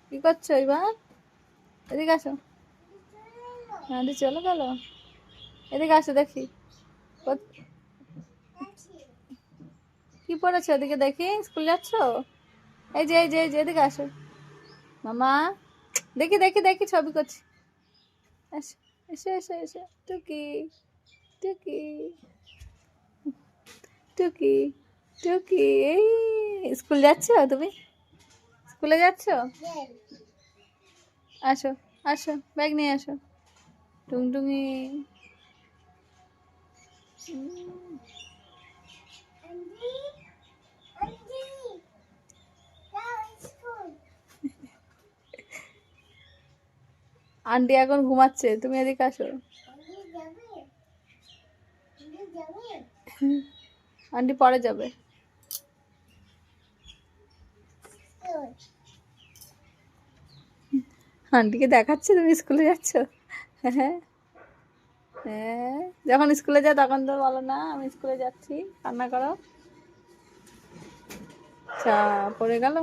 কি করছো এবার? এদিকে আসো। আন্টি চলে গেল। এদিকে আসো দেখি কি পড়েছো, এদিকে দেখি। স্কুল যাচ্ছ? এই যে এই যে এই যে এদিকে আসো মামা। দেখি দেখি দেখি ছবি করছি। আসো এসো এসো এসো। টুকি টুকি টুকি টুকি। এই স্কুল যাচ্ছ তুমি? স্কুলে যাচ্ছ? আসো আসো, ব্যাগ নিয়ে আসো। টুংটুঙি। আন্টি এখন ঘুমাচ্ছে, তুমি এদিকে আসো। আন্টি পরে যাবে। আন্টিকে দেখাচ্ছে তুমি স্কুলে যাচ্ছ? হ্যাঁ হ্যাঁ, যখন স্কুলে যাও তখন তো বলো না আমি স্কুলে যাচ্ছি, কান্না করো। আচ্ছা, পড়ে গেল।